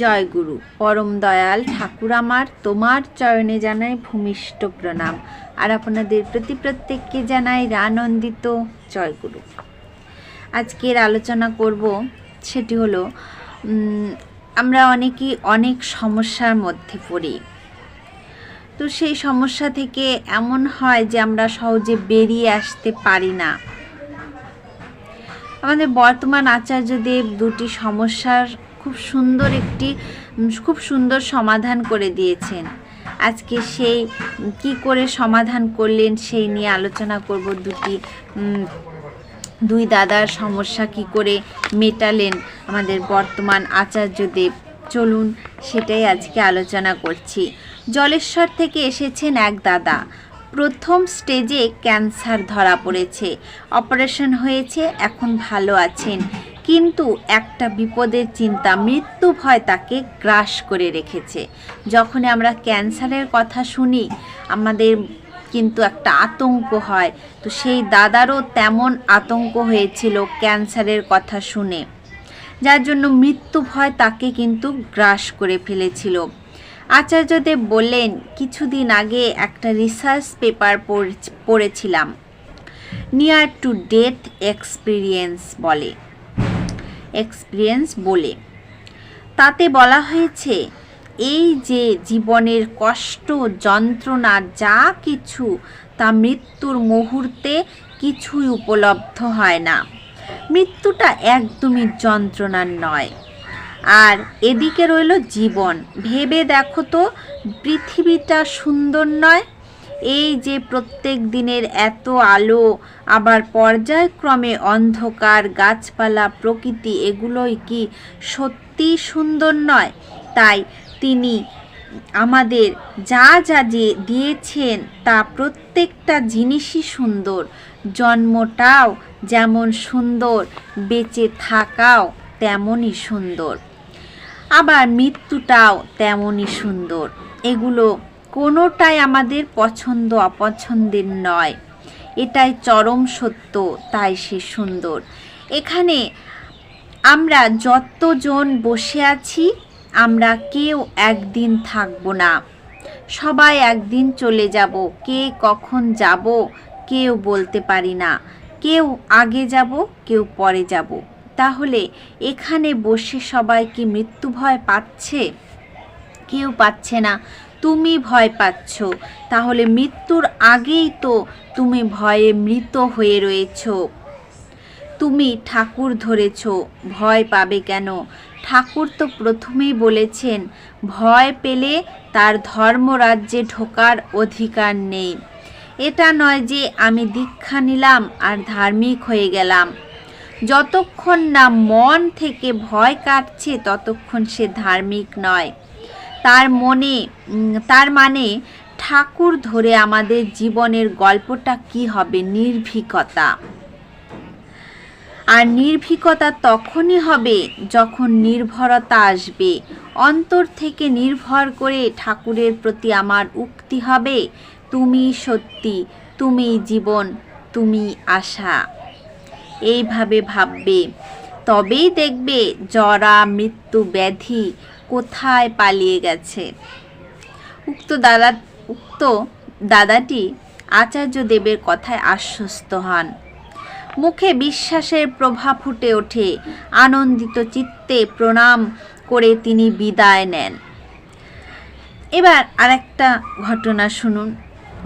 জয় গুরু। পরম দয়াল ঠাকুর আমার, তোমার চরণে জানাই ভূমিষ্ঠ প্রণাম। আর আপনাদের প্রতি প্রত্যেককে জানাই আনন্দিত জয় গুরু। আজকের আলোচনা করব সেটি হলো আমরা অনেকেই অনেক সমস্যার মধ্যে পড়ি। তো সেই সমস্যা থেকে এমন হয় যে আমরা সহজে বেরিয়ে আসতে পারি না। আমাদের বর্তমান আচার্যদেব দুটি সমস্যার খুব সুন্দর সমাধান করে দিয়েছেন। আজকে সেই কি করে সমাধান করলেন সেই নিয়ে আলোচনা করব। দুই দাদার সমস্যা কি করে মেটালেন আমাদের বর্তমান আচার্যদেব, চলুন সেটাই আজকে আলোচনা করছি। জলেশ্বর থেকে এসেছেন এক দাদা। প্রথম স্টেজে ক্যান্সার ধরা পড়েছে, অপারেশন হয়েছে, এখন ভালো আছেন, কিন্তু একটা বিপদের চিন্তা, মৃত্যু ভয় তাকে গ্রাস করে রেখেছে। যখনই আমরা ক্যান্সারের কথা শুনি আমাদের কিন্তু একটা আতঙ্ক হয়। তো সেই দাদারও তেমন আতঙ্ক হয়েছিল ক্যান্সারের কথা শুনে, যার জন্য মৃত্যু ভয় তাকে কিন্তু গ্রাস করে ফেলেছিল। আচার্যদেব বললেন, কিছুদিন আগে একটা রিসার্চ পেপার পড়েছিলাম, নিয়ার টু ডেথ এক্সপিরিয়েন্স বলে। তাতে বলা হয়েছে এই যে জীবনের কষ্ট যন্ত্রণা যা কিছু তা মৃত্যুর মুহূর্তে কিছুই উপলব্ধ হয় না। মৃত্যুটা একদমই যন্ত্রণার নয়। আর এদিকে রইল জীবন। ভেবে দেখো তো, পৃথিবীটা সুন্দর নয়? এই যে প্রত্যেক দিনের এত আলো, আবার পর্যায়ক্রমে অন্ধকার, গাছপালা, প্রকৃতি, এগুলোই কি সত্যি সুন্দর নয়? তাই তিনি আমাদের যা যা দিয়েছেন তা প্রত্যেকটা জিনিসই সুন্দর। জন্মটাও যেমন সুন্দর, বেঁচে থাকাও তেমনই সুন্দর, আবার মৃত্যুটাও তেমনই সুন্দর। এগুলো কোনোটাই আমাদের পছন্দ অপছন্দের নয়, এটাই চরম সত্য, তাই সে সুন্দর। এখানে আমরা যতজন বসে আছি আমরা কেউ একদিন থাকবো না, সবাই একদিন চলে যাব। কে কখন যাব কেউ বলতে পারি না, কেউ আগে যাব কেউ পরে যাব। তাহলে এখানে বসে সবাই কি মৃত্যু ভয় পাচ্ছে? কেউ পাচ্ছে না। তুমি ভয় পাচ্ছ, তাহলে মৃত্যুর আগেই তো তুমি ভয়ে মৃত হয়ে রয়েছ। তুমি ঠাকুর ধরেছ, ভয় পাবে কেন? ঠাকুর তো প্রথমেই বলেছেন, ভয় পেলে তার ধর্মরাজ্যে ঢোকার অধিকার নেই। এটা নয় যে আমি দীক্ষা নিলাম আর ধার্মিক হয়ে গেলাম। যতক্ষণ না মন থেকে ভয় কাটছে ততক্ষণ সে ধার্মিক নয়। তার মানে ঠাকুর ধরে আমাদের জীবনের গল্পটা কি হবে? নির্ভীকতা। আর নির্ভীকতা তখনই হবে যখন নির্ভরতা আসবে। অন্তর থেকে নির্ভর করে ঠাকুরের প্রতি আমার উক্তি হবে, তুমি সত্যি, তুমি জীবন, তুমি আশা। এইভাবে ভাববে, তবেই দেখবে জরা মৃত্যু ব্যাধি কোথায় পালিয়ে গেছে। উক্ত দাদাটি আচার্যদেবের কথায় আশ্বস্ত হন। মুখে বিশ্বাসের প্রভা ফুটে ওঠে। আনন্দিত চিত্তে প্রণাম করে তিনি বিদায় নেন। এবার আরেকটা ঘটনা শুনুন,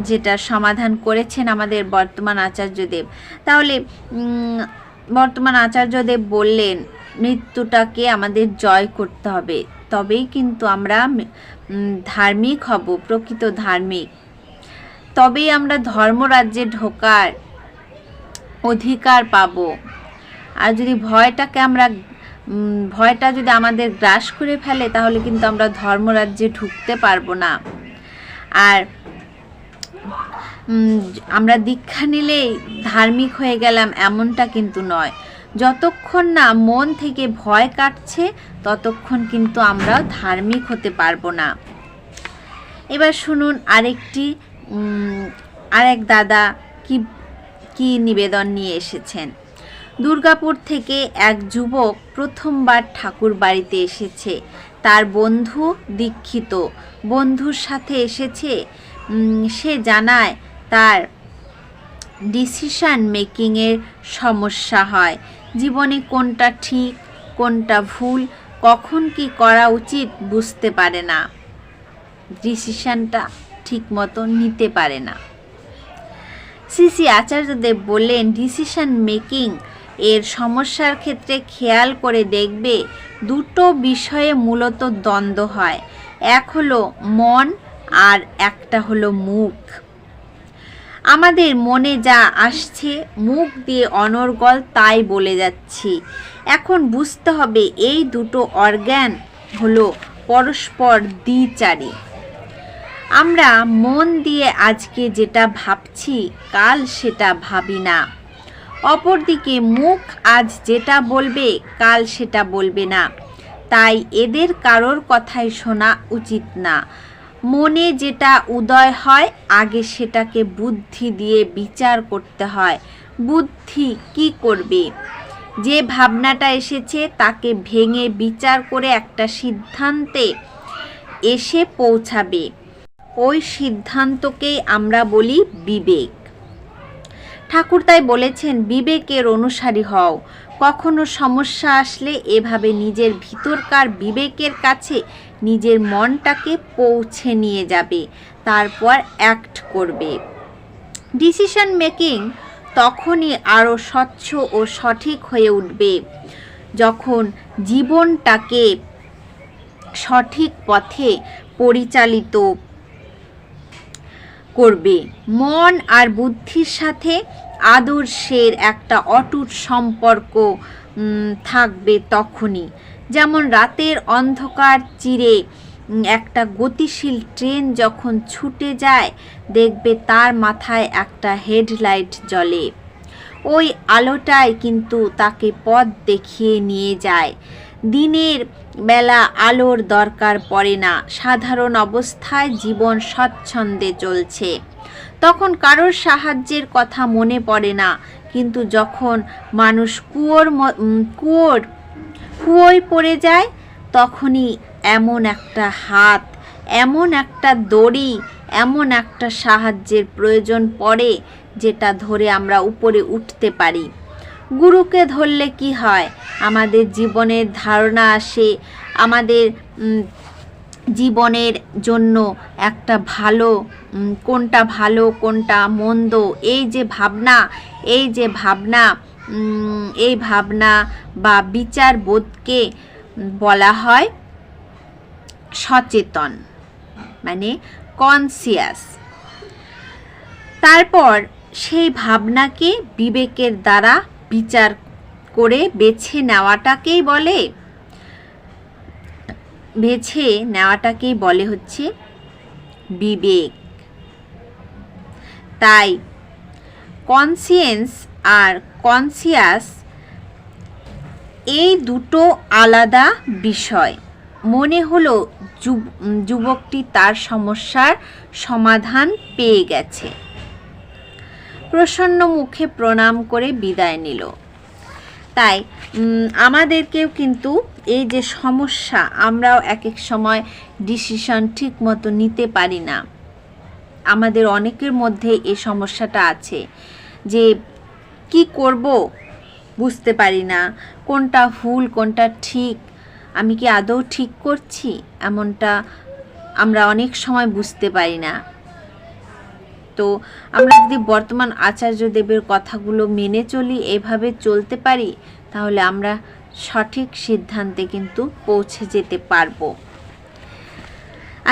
যেটা সমাধান করেছেন আমাদের বর্তমান আচার্যদেব। তাহলে বর্তমান আচার্যদেব বললেন, মৃত্যুটাকে আমাদের জয় করতে হবে, তবেই কিন্তু আমরা ধার্মিক হব, প্রকৃত ধার্মিক। তবেই আমরা ধর্মরাজ্যে ঢোকার অধিকার পাব। আর যদি ভয়টা যদি আমাদের গ্রাস করে ফেলে তাহলে কিন্তু আমরা ধর্মরাজ্যে ঢুকতে পারবো না। আর আমরা দীক্ষা নিলেই ধার্মিক হয়ে গেলাম এমনটা কিন্তু নয়। যতক্ষণ না মন থেকে ভয় কাটছে ততক্ষণ কিন্তু আমরা ধার্মিক হতে পারবো না। এবার শুনুন আরেক দাদা কি নিবেদন নিয়ে এসেছেন। দুর্গাপুর থেকে এক যুবক প্রথমবার ঠাকুর বাড়িতে এসেছে। তার বন্ধু দীক্ষিত, বন্ধুর সাথে এসেছে। সে জানায় তার ডিসিশন মেকিংয়ের সমস্যা হয়। জীবনে কোনটা ঠিক কোনটা ভুল, কখন কি করা উচিত বুঝতে পারে না, ডিসিশনটা ঠিক মতো নিতে পারে না। শ্রী শ্রী আচার্যদেব বললেন, ডিসিশন মেকিং এর সমস্যার ক্ষেত্রে খেয়াল করে দেখবে দুটো বিষয়ে মূলত দ্বন্দ্ব হয়। এক হলো মন আর একটা হলো মুখ। আমাদের মনে যা আসছে মুখ দিয়ে অনর্গল তাই বলে যাচ্ছি। এখন বুঝতে হবে এই দুটো অর্গান হলো পরস্পর দ্বিচারী। আমরা মন দিয়ে আজকে যেটা ভাবছি কাল সেটা ভাবি না। অপরদিকে মুখ আজ যেটা বলবে কাল সেটা বলবে না। তাই এদের কারোর কথাই শোনা উচিত না। মনে যেটা উদয় হয় আগে সেটাকে বুদ্ধি দিয়ে বিচার করতে হয়। বুদ্ধি কি করবে? যে ভাবনাটা এসেছে তাকে ভেঙে বিচার করে একটা সিদ্ধান্তে এসে পৌঁছাবে। ওই সিদ্ধান্তকেই আমরা বলি বিবেক। ঠাকুর তাই বলেছেন, বিবেকের অনুসারী হও। কখনো সমস্যা আসলে এভাবে নিজের ভিতরকার বিবেকের কাছে নিজের মনটাকে পৌঁছে নিয়ে যাবে, তারপর অ্যাক্ট করবে। ডিসিশন মেকিং তখনই আরও স্বচ্ছ ও সঠিক হয়ে উঠবে যখন জীবনটাকে সঠিক পথে পরিচালিত করবে। মন আর বুদ্ধির সাথে আদর্শের একটা অটুট সম্পর্ক থাকবে তখনই। যেমন রাতের অন্ধকার চিরে একটা গতিশীল ট্রেন যখন ছুটে যায় দেখবে তার মাথায় একটা হেডলাইট জ্বলে। ওই আলোটাই কিন্তু তাকে পথ দেখিয়ে নিয়ে যায়। দিনের বেলা আলোর দরকার পড়ে না। সাধারণ অবস্থায় জীবন স্বচ্ছন্দে চলছে, তখন কারোর সাহায্যের কথা মনে পড়ে না। কিন্তু যখন মানুষ কুয়োয় পড়ে যায় তখনই এমন একটা হাত, এমন একটা দড়ি, এমন একটা সাহায্যের প্রয়োজন পড়ে যেটা ধরে আমরা উপরে উঠতে পারি। গুরুকে ধরলে কি হয়? আমাদের জীবনের ধারণা আসে, আমাদের জীবনের জন্য একটা ভালো, কোনটা ভালো কোনটা মন্দ, এই ভাবনা বা বিচার বোধকে বলা হয় সচেতন, মানে কনসিয়াস। তারপর সেই ভাবনাকে বিবেকের দ্বারা বিচার করে বেছে নেওয়াটাকেই বলে হচ্ছে বিবেক। তাই কনসিয়েন্স আর কনসিয়াস এই দুটো আলাদা বিষয়। মনে হলো যুবকটি তার সমস্যার সমাধান পেয়ে গেছে। প্রসন্ন মুখে প্রণাম করে বিদায় নিল। তাই আমাদেরকেও কিন্তু এই যে সমস্যা, আমরাও এক এক সময় ডিসিশন ঠিক মতো নিতে পারি না। আমাদের অনেকের মধ্যে এই সমস্যাটা আছে যে কি করব বুঝতে পারি না, কোনটা ভুল কোনটা ঠিক, আমি কি আদৌ ঠিক করছি, এমনটা আমরা অনেক সময় বুঝতে পারি না। তো আমরা যদি বর্তমান আচার্যদেবের কথাগুলো মেনে চলি, এভাবে চলতে পারি, তাহলে আমরা সঠিক সিদ্ধান্তে কিন্তু পৌঁছে যেতে পারবো।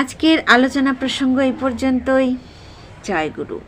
আজকের আলোচনা প্রসঙ্গ এই পর্যন্তই। জয় গুরু।